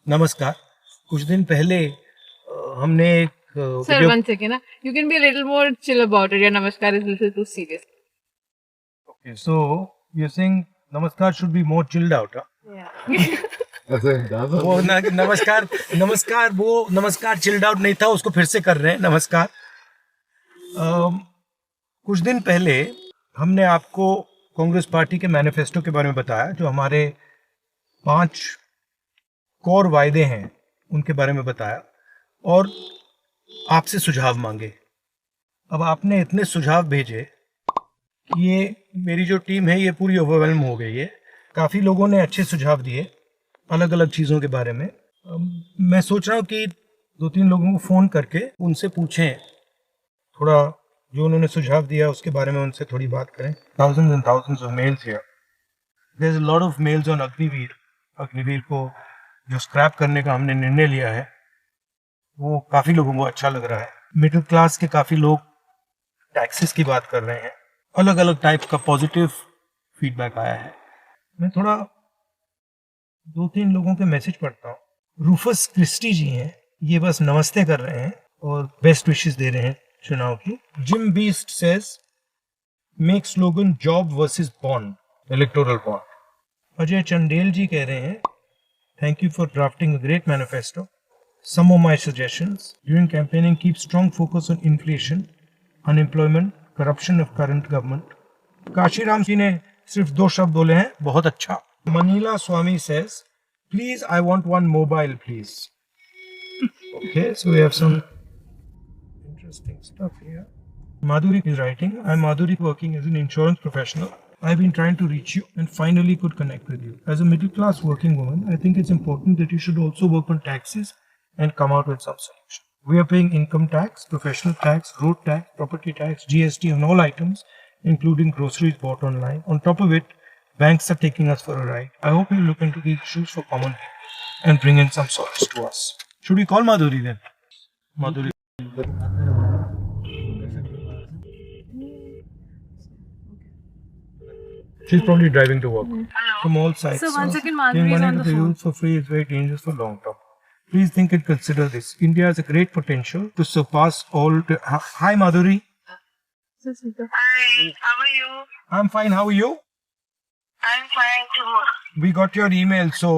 नमस्कार। कुछ दिन पहले हमने एक Sir, video 1 second. You can be a little more chill about it. Your namaskar is a little too serious. Okay, so you're saying नमस्कार should be more chilled out, huh? Yeah. वो नमस्कार chilled out नहीं था, उसको फिर से कर रहे हैं। नमस्कार। कुछ दिन पहले हमने आपको कांग्रेस पार्टी के मैनिफेस्टो के बारे में बताया, जो हमारे 5 कोर वायदे हैं उनके बारे में बताया और आपसे सुझाव मांगे। अब आपने इतने सुझाव भेजे कि ये मेरी जो टीम है ये पूरी ओवरवेल्म हो गई है। काफ़ी लोगों ने अच्छे सुझाव दिए अलग अलग चीज़ों के बारे में। मैं सोच रहा हूँ कि 2-3 लोगों को फ़ोन करके उनसे पूछें, थोड़ा जो उन्होंने सुझाव दिया उसके बारे में उनसे थोड़ी बात करें। Thousands and thousands of mails here. There's a lot of mails on Agniveer. Agniveer को जो स्क्रैप करने का हमने निर्णय लिया है वो काफ़ी लोगों को अच्छा लग रहा है। मिडिल क्लास के काफ़ी लोग टैक्सेस की बात कर रहे हैं। अलग अलग टाइप का पॉजिटिव फीडबैक आया है। मैं थोड़ा 2-3 लोगों के मैसेज पढ़ता हूँ। रूफस क्रिस्टी जी हैं, ये बस नमस्ते कर रहे हैं और बेस्ट विशेस दे रहे हैं चुनाव की। Jim Beast says make slogan job versus bond, electoral bond. Ajay Chandel ji कह रहे हैं thank you for drafting a great manifesto. Some of my suggestions during campaigning: keep strong focus on inflation, unemployment, corruption of current government. Kashiram ji ने सिर्फ 2 शब्द बोले हैं, बहुत अच्छा। Manila Swami says, please I want one mobile please. Okay, so we have some interesting stuff here. Madhuri is writing, I'm Madhuri, working as an insurance professional. I've been trying to reach you and finally could connect with you. As a middle class working woman, I think it's important that you should also work on taxes and come out with some solution. We are paying income tax, professional tax, road tax, property tax, GST on all items, including groceries bought online. On top of it, banks are taking us for a ride. I hope you look into these issues for common people and bring in some solace to us. Should we call Madhuri then? Madhuri. She's probably driving to work. From all sides. So 1 second, Giving Madhuri is money on to the the phone. youth for free is very dangerous for long term. Please think and consider this. India has a great potential to surpass all. Hi, Madhuri. Hi, how are you? I'm fine. How are you? I'm fine too. We got your email, so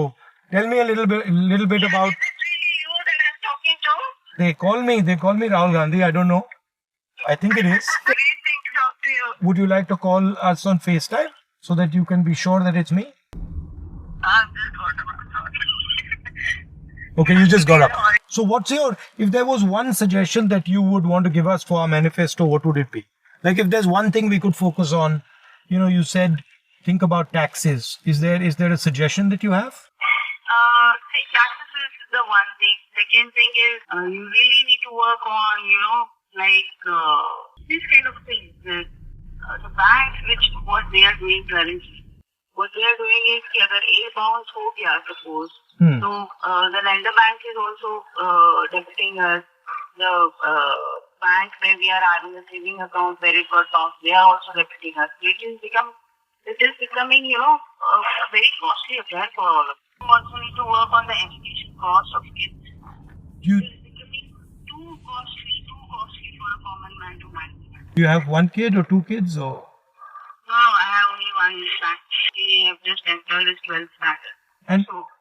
tell me a little bit about. Is it really you that I'm talking to? They call me Rahul Gandhi. I don't know. I think it is. Great thing to talk to you. Would you like to call us on FaceTime so that you can be sure that it's me? I'm just got about Okay, you just got up. So what's your, if there was one suggestion that you would want to give us for our manifesto, what would it be? Like if there's one thing we could focus on, you said think about taxes. Is there a suggestion that you have? See, taxes is the one thing. Second thing is, you really need to work on, these kind of things. The banks, what they are doing currently. What they are doing is, कि अगर A bounce हो गया, suppose, so the lender bank is also debiting us. The bank where we are having a saving account where it got bounced, they are also debiting us. It is becoming, a very costly affair for all of us. We also need to work on the education cost of kids. You It is becoming too costly for a common man to manage. you have one kid or 2 kids or? No, I have only one son. He have just entered his 12th standard.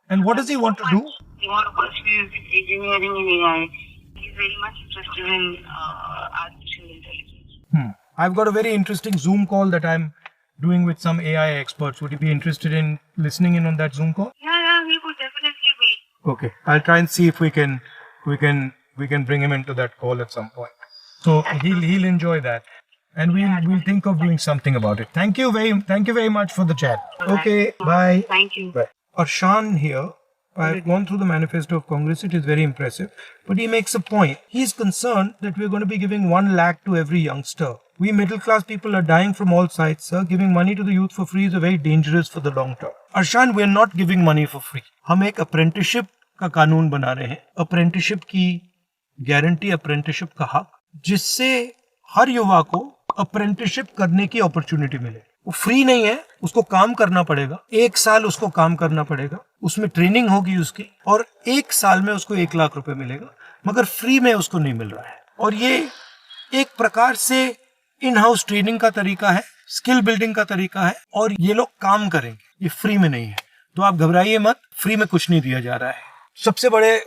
And what does he want to do? He wants to pursue engineering in AI. He's very much interested in artificial intelligence. I've got a very interesting Zoom call that I'm doing with some AI experts. Would you be interested in listening in on that Zoom call? Yeah, he would definitely be. Okay, I'll try and see if we can bring him into that call at some point. So he'll enjoy that, and we'll think of doing something about it. Thank you very much for the chat. Okay, bye. Thank you. Bye. Arshan here. I've gone through the manifesto of Congress. It is very impressive, but he makes a point. He's concerned that we're going to be giving 1 lakh to every youngster. We middle class people are dying from all sides, sir. Giving money to the youth for free is very dangerous for the long term. Arshan, we're not giving money for free. हम एक apprenticeship का कानून बना रहे हैं. Apprenticeship की guarantee, apprenticeship का हक, जिससे हर युवा को apprenticeship करने की अपॉर्चुनिटी मिले. वो फ्री नहीं है, उसको काम करना पड़ेगा, 1 साल उसको काम करना पड़ेगा, उसमें ट्रेनिंग होगी उसकी, और 1 साल में उसको 1 लाख रुपए मिलेगा, मगर फ्री में उसको नहीं मिल रहा है। और ये एक प्रकार से इन हाउस ट्रेनिंग का तरीका है, स्किल बिल्डिंग का तरीका है, और ये लोग काम करेंगे, ये फ्री में नहीं है। तो आप घबराइए मत, फ्री में कुछ नहीं दिया जा रहा है। सबसे बड़े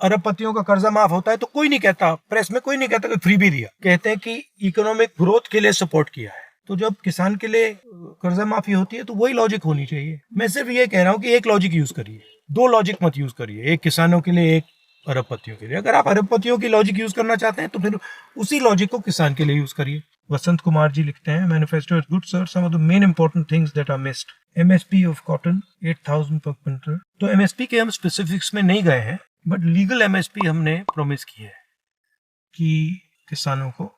अरबपतियों का कर्जा माफ होता है तो कोई नहीं कहता, प्रेस में कोई नहीं कहता कि फ्री भी दिया, कहते हैं कि इकोनॉमिक ग्रोथ के लिए सपोर्ट किया है। तो जब किसान के लिए कर्जा माफी होती है तो वही लॉजिक होनी चाहिए। मैं सिर्फ ये कह रहा हूँ कि एक लॉजिक यूज करिए, 2 लॉजिक मत यूज करिए, एक किसानों के लिए, एक अरबपतियों के लिए। अगर आप अरबपतियों की लॉजिक यूज करना चाहते हैं तो फिर उसी लॉजिक को किसान के लिए यूज करिए। वसंत कुमार जी लिखते हैं, manifesto is good sir, some of the main important things that are missed, MSP of cotton 8000 per quintal. तो एमएसपी के हम स्पेसिफिक्स में नहीं गए हैं, बट लीगल एमएसपी हमने प्रॉमिस की है कि किसानों को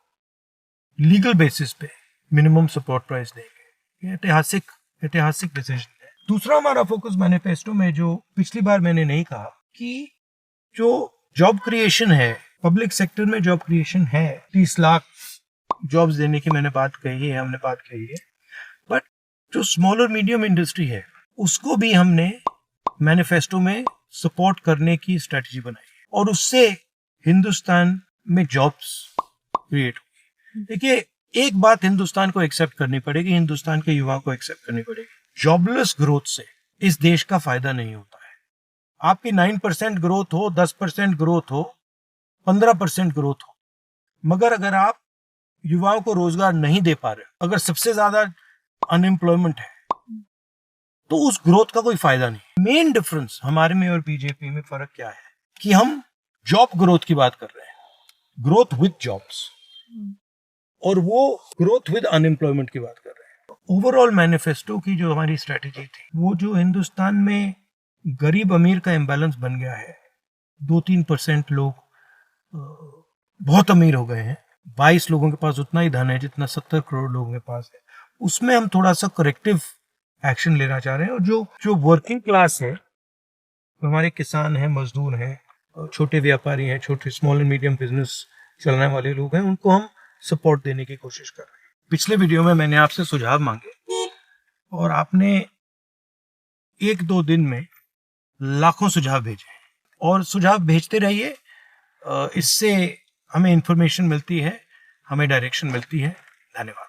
लीगल बेसिस पे मिनिमम सपोर्ट प्राइस देंगे। ये ऐतिहासिक डिसीजन है। दूसरा हमारा फोकस मैनिफेस्टो में, जो पिछली बार मैंने नहीं कहा, कि जो जॉब क्रिएशन है, पब्लिक सेक्टर में जॉब क्रिएशन है, 30 लाख जॉब्स देने की हमने बात कही है, बट जो स्मॉल और मीडियम इंडस्ट्री है उसको भी हमने मैनिफेस्टो में सपोर्ट करने की स्ट्रेटजी बनाई है, और उससे हिंदुस्तान में जॉब्स क्रिएट होगी। देखिए, एक बात हिंदुस्तान को एक्सेप्ट करनी पड़ेगी, हिंदुस्तान के युवाओं को एक्सेप्ट करनी पड़ेगी, जॉबलेस ग्रोथ से इस देश का फायदा नहीं होता है। आपकी 9% ग्रोथ हो, 10% ग्रोथ हो, 15% ग्रोथ हो, मगर अगर आप युवाओं को रोजगार नहीं दे पा रहे, अगर सबसे ज्यादा अनएम्प्लॉयमेंट है, तो उस ग्रोथ का कोई फायदा नहीं। मेन डिफरेंस हमारे में और बीजेपी में फर्क क्या है कि हम जॉब ग्रोथ की बात कर रहे हैं, ग्रोथ विद जॉब्स, और वो ग्रोथ विद अनएम्प्लॉयमेंट की बात कर रहे हैं। ओवरऑल मैनिफेस्टो की जो हमारी स्ट्रेटेजी थी, वो जो हिंदुस्तान में गरीब अमीर का इम्बैलेंस बन गया है, 2-3% लोग बहुत अमीर हो गए हैं, 22 लोगों के पास उतना ही धन है जितना 70 करोड़ लोगों के पास है, उसमें हम थोड़ा सा करेक्टिव एक्शन लेना चाह रहे हैं। और जो वर्किंग क्लास है, हमारे किसान हैं, मजदूर हैं, छोटे व्यापारी हैं, छोटे स्मॉल एंड मीडियम बिजनेस चलाने वाले लोग हैं, उनको हम सपोर्ट देने की कोशिश कर रहे हैं। पिछले वीडियो में मैंने आपसे सुझाव मांगे और आपने 1-2 दिन में लाखों सुझाव भेजे, और सुझाव भेजते रहिए, इससे हमें इंफॉर्मेशन मिलती है, हमें डायरेक्शन मिलती है। धन्यवाद।